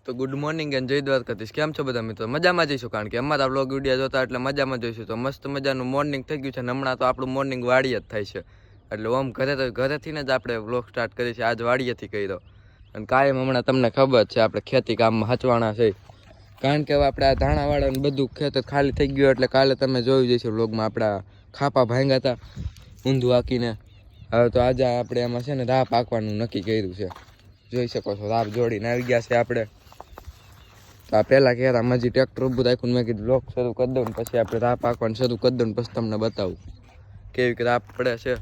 તો good morning and જય દ્વારકાધીશ. કેમ છો બધા મિત્રો? મજામાં જઈશું, કારણ કે અમારા વ્લોગ વિડીયો જોતા એટલે મજામાં જઈશું. તો મસ્ત મજાનું મોર્નિંગ થઈ ગયું છે ને હમણાં તો આપણું મોર્નિંગ વાડીએ જ થાય છે. એટલે ઓમ ઘરેથી જ આપણે વ્લોગ સ્ટાર્ટ કરીએ છીએ. આજ વાડીએથી કર્યો અને કાયમ હમણાં તમને ખબર છે આપણે ખેતી કામમાં હચવાણા છે, કારણ કે હવે આપણે આ ધાણાવાળાને બધું ખેતર ખાલી થઈ ગયું. એટલે કાલે તમે જોયું જઈશું વ્લોગમાં આપણા ખાપા ભાંગ્યા હતા ઊંધું આંકીને. હવે તો આજે આપણે એમાં છે ને રાહ પાકવાનું નક્કી કર્યું છે. જોઈ શકો છો રાહ જોડીને આવી ગયા છે આપણે. તો આ પહેલાં કહેતા હજી ટ્રેક્ટર ઊભું રાખ્યું, મેં કીધું બ્લોક શરૂ કરી દઉં ને પછી આપણે રાહ પાકવાનું શરૂ કરી દઉં ને પછી તમને બતાવું કેવી રાહ પડે છે.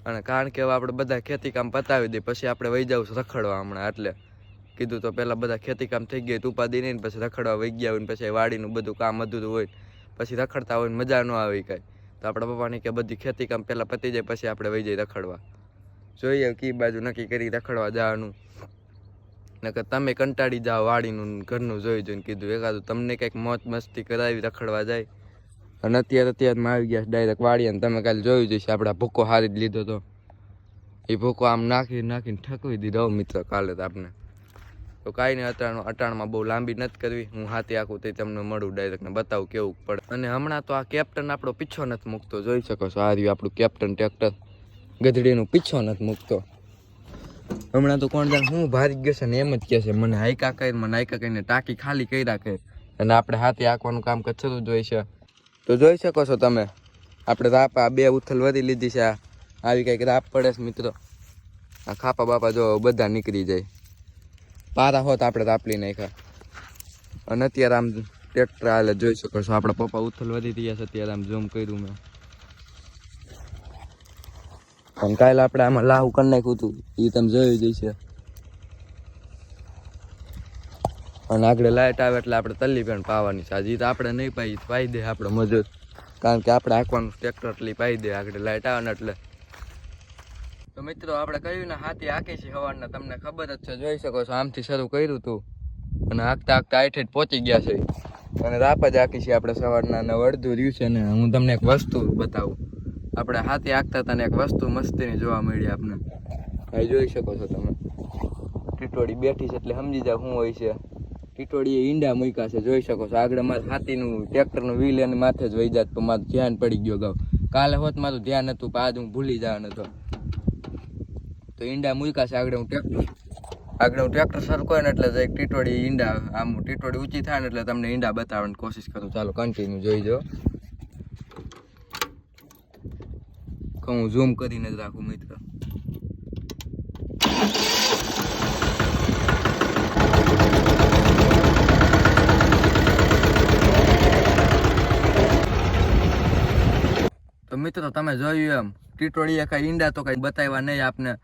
અને કારણ કે હવે આપણે બધા ખેતી કામ પતાવી દઈએ પછી આપણે વહી જાવ રખડવા હમણાં. એટલે કીધું તો પહેલાં બધા ખેતી કામ થઈ ગયું ઉપાદી નહીં ને પછી રખડવા વહી ગયા હોય ને પછી વાડીનું બધું કામ અધૂરું હોય પછી રખડતા હોય ને મજા ન આવી કાંઈ. તો આપણા પપ્પાની કે બધી ખેતી કામ પહેલાં પતી જાય પછી આપણે વહી જઈએ રખડવા. જોઈએ કઈ બાજુ નક્કી કરી રખડવા જવાનું. નકર તમે કંટાળી જાઓ વાડીનું ઘરનું જોઈને. કીધું એકાદું તમને કંઈક મોજ મસ્તી કરાવી રખડવા જાય. અને અત્યારમાં આવી ગયા ડાયરેક્ટ વાડીએ ને તમે કાલે જોયું જઈશ આપણે ભૂકો હારી જ લીધો હતો. એ ભૂકો આમ નાખીને ઠકવી દીધો મિત્ર કાલે તો આપણે. તો કાંઈ નહીં, અટાણમાં બહુ લાંબી નથી કરવી. હું હાથી આખું તે તમને મળું ડાયરેક્ટ ને બતાવું કેવું પડે. અને હમણાં તો આ કેપ્ટન આપણો પીછો નથી મૂકતો, જોઈ શકો છો. આ રહ્યું આપણું કેપ્ટન ટ્રેક્ટર ગધડીનું પીછો નથી મૂકતો. હમણાં તો કોણ જાણે હું ભારી ગયો છે ને એમ જ કહે છે મને હાઈકા કરીને ટાંકી ખાલી કર્યા કરે. અને આપણે હાથી આંકવાનું કામ કરતું જોઈ છે. તો જોઈ શકો છો તમે આપણે રાપ આ બે ઉથલ વધી લીધી છે. આવી કંઈક રાપ પડે છે મિત્રો. આ ખાપા બાપા જો બધા નીકળી જાય. પારા હોત આપણે રાપલી નાખ્યા. અને અત્યારે આમ ટ્રેક્ટર હાલે જોઈ શકો છો. આપણા પપ્પા ઉથલ વધી રહ્યા છે અત્યારે. આમ ઝૂમ કર્યું મેં. અને કાલે આપણે આમાં લાહુ કરી નાખ્યું હતું એ તમે જોયું જઈશે. અને આગળ લાઇટ આવે એટલે આપણે તલ્લી પણ પાવાની છે. હજી તો આપણે નહીં પાઈ દે આપણે મજૂર, કારણ કે આપણે હાંકવાનું ટ્રેક્ટર એટલી પાઈ દે આગળ લાઇટ આવે ને એટલે. તો મિત્રો આપણે કહ્યું ને હાથી હાંકી છે સવારના, તમને ખબર જ છે. જોઈ શકો છો આમથી શરૂ કર્યું હતું અને હાંકતા આઠે જ પહોંચી ગયા છે. અને રાપ જ હાંકી છે આપણે સવારના. અને અડધું રહ્યું છે ને હું તમને એક વસ્તુ બતાવું. આપણે હાથી હાંકતા હતા ને એક વસ્તુ મસ્તીની જોવા મળી આપણે. અહીં જોઈ શકો છો તમે ટીટોડી બેઠી છે એટલે સમજી જાવ શું હોય છે. ટીટોડીએ ઈંડા મૂક્યા છે, જોઈ શકો છો. આગળ મારે હાથીનું ટ્રેક્ટરનું વ્હીલ એની માથે જ વહી જાત પણ મારું ધ્યાન પડી ગયો ગાવ. કાલે હોત મારું ધ્યાન હતું પણ આજ હું ભૂલી જવાનો હતો. તો ઈંડા મૂક્યા છે આગળ હું ટ્રેક્ટર સરકો ને એટલે ટીટોડી ઈંડા આમ ટીટોડી ઊંચી થાય ને એટલે તમને ઈંડા બતાવવાની કોશિશ કરું. ચાલો કન્ટિન્યુ જોઈજો. હું ઝૂમ કરીને જ રાખું મિત્ર. તો મિત્રો તમે જોયું એમ ટીટોડીએ કાંઈ ઈંડા તો કાંઈ બતાવ્યા નહીં આપને.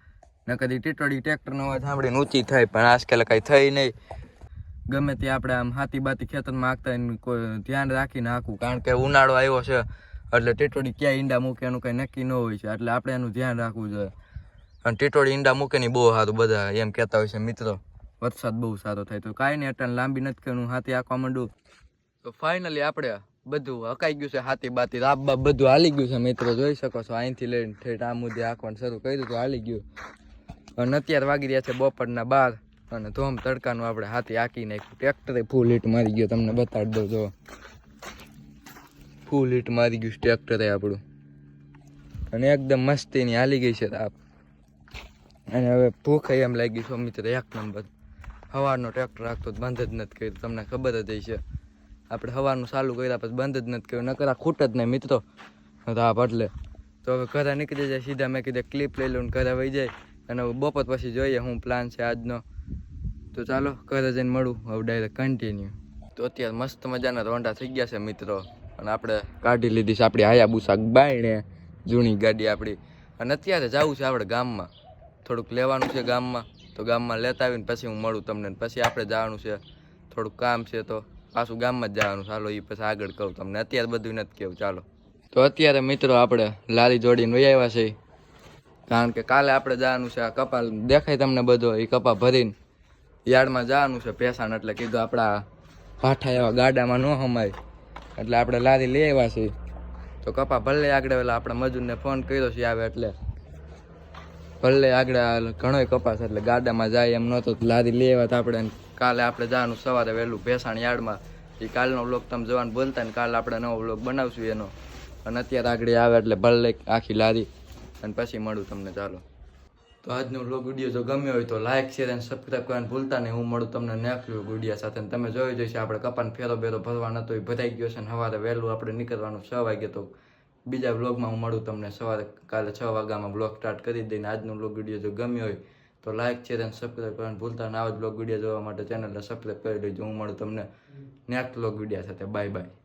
ન કદી ટીટોડી ટ્રેક્ટરનો અવાજ સાંભળીને ઊંચી થાય પણ આજકાલ કાંઈ થઈ નહીં. ગમે તે આપણે આમ હાથી બાતી ખેતરમાં હાંકતા હોય કોઈ ધ્યાન રાખીને હાંકવું, કારણ કે ઉનાળો આવ્યો છે એટલે ટીટોડી ક્યાં ઈંડા મૂકે એનું કંઈ નક્કી ન હોય છે. એટલે આપણે એનું ધ્યાન રાખવું જોઈએ. અને ટીટોડી ઈંડા મૂકે ને બહુ સારું બધા એમ કહેતા હોય છે મિત્રો. વરસાદ બહુ સારો થાય. તો કાંઈ નહીં, અટાણ લાંબી નથી કરવું, હાથી હાંકવા માંડું. તો ફાઇનલી આપણે બધું હકાઈ ગયું છે. હાથી બાતી રાપ બાપ બધું હાલી ગયું છે મિત્રો. જોઈ શકો છો અહીંથી લઈને ઠેઠ આ મુદ્દે હાંકવાનું શરૂ કર્યું તો હાલી ગયું. અને અત્યારે વાગી રહ્યા છે બપોરના 12 અને ધોમ તડકાનું આપણે હાથી હાંકી નાખ્યું. ટ્રેક્ટરે ફૂલ હીટ મારી ગયો, તમને બતાડી દઉં. જો ફૂલ હીટ મારી ગયું ટ્રેક્ટરે આપણું. અને એકદમ મસ્તીની હાલી ગઈ છે રાપ. અને હવે ભૂખ એમ લાગી છે મિત્ર એક નંબર. સવારનો ટ્રેક્ટર હાંકતો બંધ જ નથી કર્યું, તમને ખબર જ છે. આપણે સવારનું ચાલુ કર્યા પછી બંધ જ નથી કર્યું, નકર આ ખૂટ જ નહીં મિત્રો રાપ એટલે. તો હવે ઘરે નીકળી જાય સીધા. મેં કીધું ક્લિપ લઈ લઉં ઘરે વહી જાય. અને બપોર પછી જોઈએ શું પ્લાન છે આજનો. તો ચાલો ઘરે જઈને મળું હવે ડાયરેક્ટ કન્ટિન્યુ. તો અત્યારે મસ્ત મજાના રોંડા થઈ ગયા છે મિત્રો. અને આપણે કાઢી લીધી છે આપણી હાયાબુસા બાયણે જૂની ગાડી આપણી. અને અત્યારે જવું છે આપણે ગામમાં, થોડુંક લેવાનું છે ગામમાં. તો ગામમાં લેતા આવીને પછી હું મળું તમને. પછી આપણે જવાનું છે, થોડુંક કામ છે તો પાછું ગામમાં જ જવાનું. ચાલો એ પછી આગળ કહું તમને, અત્યારે બધું નથી કહેવું. ચાલો તો અત્યારે મિત્રો આપણે લારી જોડીને વહી આવ્યા છે, કારણ કે કાલે આપણે જવાનું છે આ કપા દેખાય તમને બધો એ કપા ભરીને યાર્ડમાં જવાનું છે પેસાણ. એટલે કીધું આપણા ભાઠા એવા ગાડામાં ન હમાય એટલે આપણે લારી લઈ આવ્યા છીએ. તો કપા ભલે આગળ પેલા આપણે મજૂરને ફોન કર્યો છે આવે એટલે ભલે આગળ ઘણોય કપાસ એટલે ગાડામાં જાય એમ નહોતો. લારી લઈ આવ્યા તો આપણે કાલે આપણે જવાનું સવારે વહેલું ભેસાણ યાર્ડમાં. એ કાલનો વ્લોગ તમે જોવાનું બોલતા ને કાલે આપણે નવો વ્લોગ બનાવશું એનો. અને અત્યારે આગળ આવે એટલે ભલે લઈ આખી લારી અને પછી મળું તમને. ચાલો તો આજનો વ્લોગ વિડીયો જો ગમ્યો હોય તો લાઈક શેર અને સબસ્ક્રાઈબ કરવાનું ભૂલતા નહીં. હું મળું તમને નેક્સ્ટ વ્લોગ વિડીયો સાથે. તમે જોઈ જઈશ આપણે કપાન ફેરો બેરો ભરવા નતો એ ભરાઈ ગયો છે ને સવારે વહેલું આપણે નીકળવાનું 6 વાગે. તો બીજા વ્લોગમાં હું મળું તમને સવારે કાલે 6 વાગ્યામાં વ્લોગ સ્ટાર્ટ કરી દઈને. આજનો વ્લોગ વિડીયો જો ગમ્યો હોય તો લાઈક શેર અને સબસ્ક્રાઈબ કરવાનું ભૂલતા નહીં. આવા જ વ્લોગ વિડીયો જોવા માટે ચેનલને સબસ્ક્રાઈબ કરી લેજો. હું મળું તમને નેક્સ્ટ વ્લોગ વિડીયો સાથે. Bye bye.